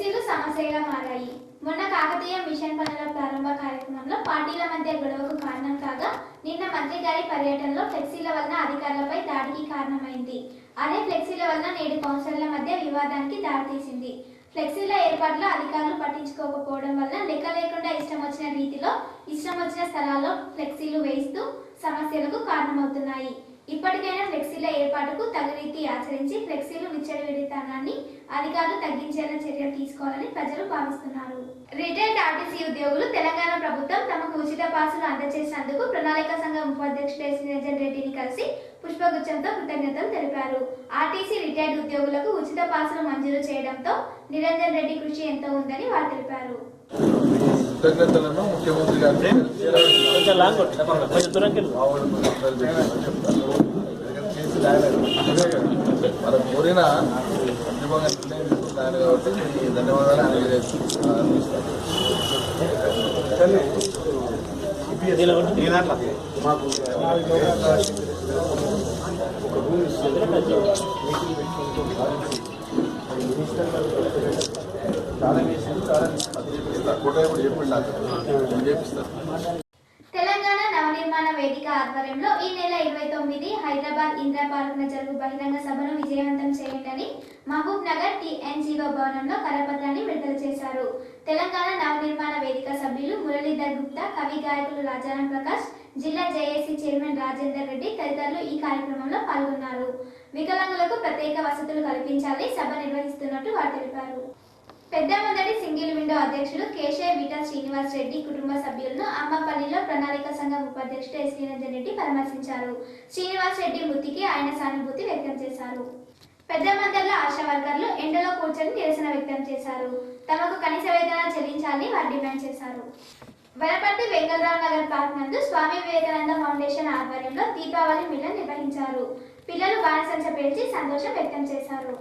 ఫ్లెక్సీలు సమస్యగా మారాయి. మొన్న కాకతీయ మిషన్ పనుల ప్రారంభ కార్యక్రమంలో పార్టీల మధ్య గొడవకు కారణం కాగా, నిన్న మంత్రి గారి పర్యటనలో ఫ్లెక్సీల వలన అధికారులపై దాడికి కారణమైంది. అదే ఫ్లెక్సీల వలన నేడు కౌన్సిలర్ల మధ్య వివాదానికి దారితీసింది. ఫ్లెక్సీల ఏర్పాట్లో అధికారులు పట్టించుకోకపోవడం వల్ల లెక్క లేకుండా ఇష్టం వచ్చిన రీతిలో ఇష్టం వచ్చిన స్థలాల్లో ఫ్లెక్సీలు వేయిస్తూ సమస్యలకు కారణమవుతున్నాయి. ఇప్పటికైనా ఫ్లెక్సీల ఏర్పాటుకు తగు రీతి ఆచరించి ఫ్లెక్సీలు విచ్చలవిడితనాన్ని అధికారులు తగ్గించేలా చర్యలు తీసుకోవాలని ప్రజలు భావిస్తున్నారు. రిటైర్డ్ ఆర్టీసీ ఉద్యోగులు తెలంగాణ ప్రభుత్వం తమకు ఉచిత పాసులు అందజేసినందుకు ప్రణాళిక సంఘం ఉపాధ్యక్షుడు ఎస్ నిరంజన్ రెడ్డిని కలిసి పుష్పగుచ్చంతో కృతజ్ఞతలు తెలిపారు. ఆర్టీసీ రిటైర్డ్ ఉద్యోగులకు ఉచిత పాసులు మంజూరు చేయడంతో నిరంజన్ రెడ్డి కృషి ఎంతో ఉందని వారు తెలిపారు. కృతజ్ఞతలను ముఖ్యమంత్రి మనం కోరిన సందర్భంగా నిర్ణయం తీసుకుంటాను కాబట్టి ధన్యవాదాలు తెలంగాణ నవనిర్మాణ వేదిక ఆధ్వర్యంలో ఈ నెల 29 హైదరాబాద్ ఇందిరా పార్కున జరుగు బహిరంగ సభను విజయవంతం చేయండి మహబూబ్ నగర్ టీఎన్జీఓ భవనంలో కరపత్రాన్ని విడుదల చేశారు. తెలంగాణ నవనిర్మాణ వేదిక సభ్యులు మురళీధర్ గుప్తా, కవి గాయకులు రాజారాం ప్రకాష్, జిల్లా జేఏసీ చైర్మన్ రాజేందర్ రెడ్డి తదితరులు ఈ కార్యక్రమంలో పాల్గొన్నారు. వికలాంగులకు ప్రత్యేక వసతులు కల్పించాలని సభ నిర్వహిస్తున్నట్టు వారు తెలిపారు. పెద్దమందడి సింగిల్ విండో అధ్యక్షుడు కేశవ్ విటా శ్రీనివాస్ రెడ్డి కుటుంబ సభ్యులను అమ్మపల్లిలో ప్రణాళిక సంఘం ఉపాధ్యక్షుడు ఎస్ నిరంజన్ రెడ్డి పరామర్శించారు. శ్రీనివాస్ రెడ్డి మృతికి ఆయన సానుభూతి వ్యక్తం చేశారు. పెద్దమందర్ల ఆశా వర్కర్లు ఎండలో కూర్చొని నిరసన వ్యక్తం చేశారు. తమకు కనీస వేతనాలు చెల్లించాలని వారు డిమాండ్ చేశారు. వనపర్తి వెంకటరావు నగర్ పార్క్ నందు స్వామి వివేకానంద ఫౌండేషన్ ఆధ్వర్యంలో దీపావళి మిలన్ నిర్వహించారు. పిల్లలు బాణసంచ పేల్చి సంతోషం వ్యక్తం చేశారు.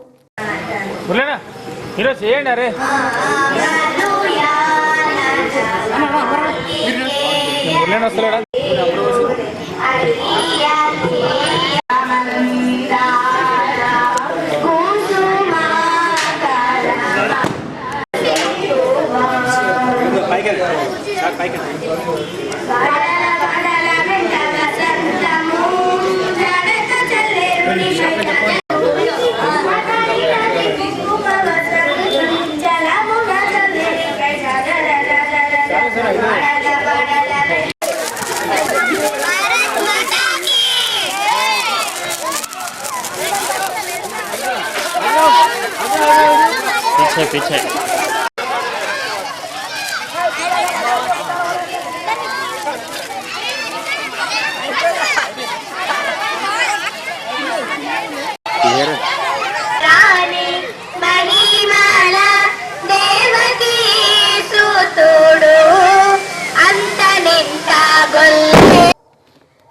पीछे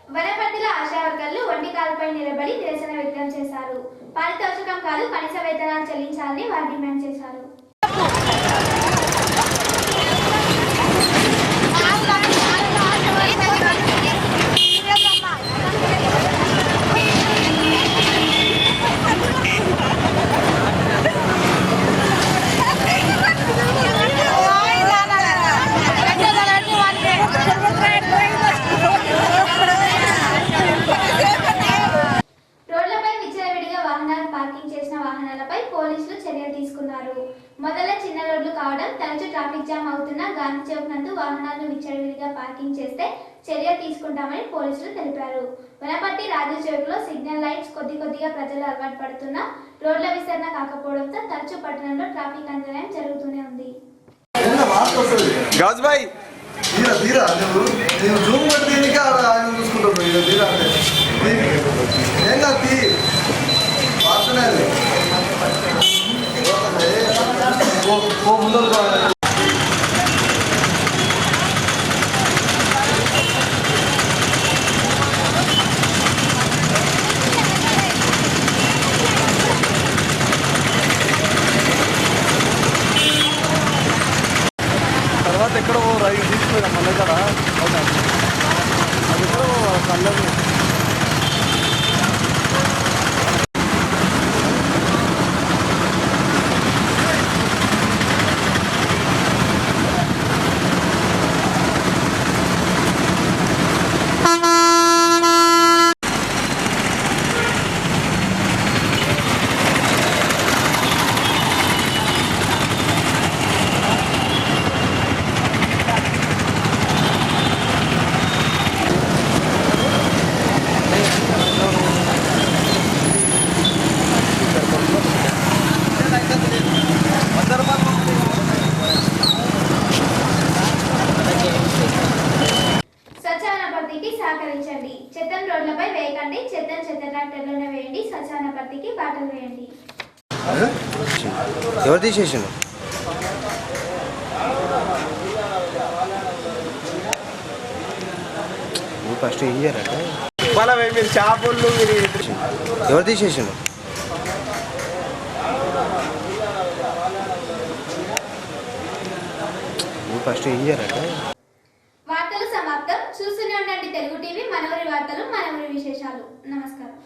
వనపర్తిలో ఆశా వర్కర్లు ఒంటి కాలుపై నిలబడి నిరసన వ్యక్తం చేశారు. పారితోషికం కాదు కనీస వేతనాలు చెల్లించాలని వారు డిమాండ్ చేశారు. పోలీసులు చర్యలు తీసుకున్నారు. మొదల చిన్న రోడ్లు కావడం, తరచూ ట్రాఫిక్ జామ్ అవుతున్న గాంధీ చౌక్ నందు వాహనాలను విచ్చలవిడిగా పార్కింగ్ చేస్తే చర్యలు తీసుకుంటామని పోలీసులు తెలిపారు. వనపర్తి రాజు చౌక్ లో సిగ్నల్ లైట్స్ కొద్దిగా ప్రజలు అలవాటు పడుతున్నా రోడ్ల విస్తరణ కాకపోవడంతో తరచూ పట్టణంలో ట్రాఫిక్ అంతరాయం జరుగుతూనే ఉంది. తర్వాత ఎక్కడో రైలు తీసుకుపోయినా మళ్ళీ కదా అది ఎక్కడో కళ్ళది చెత్తను రోడ్లపై వేయకండి. చెత్త ట్రాక్టర్లోనే వేయండి. శ్మశాన భర్తీకి బాటలు వేయండి. ఎవరు తీసేసాను? నువ్వు ఫస్ట్ ఏం చేయాలంటే మీరు చేపలు ఎవరు తీసేసాను? నువ్వు ఫస్ట్ ఏం చేయాలంటే వార్తలు సమాప్తం. చూస్తూనే ఉండండి తెలుగు టీవీ. మనవరి వార్తలు, మనవరి విశేషాలు. నమస్కారం.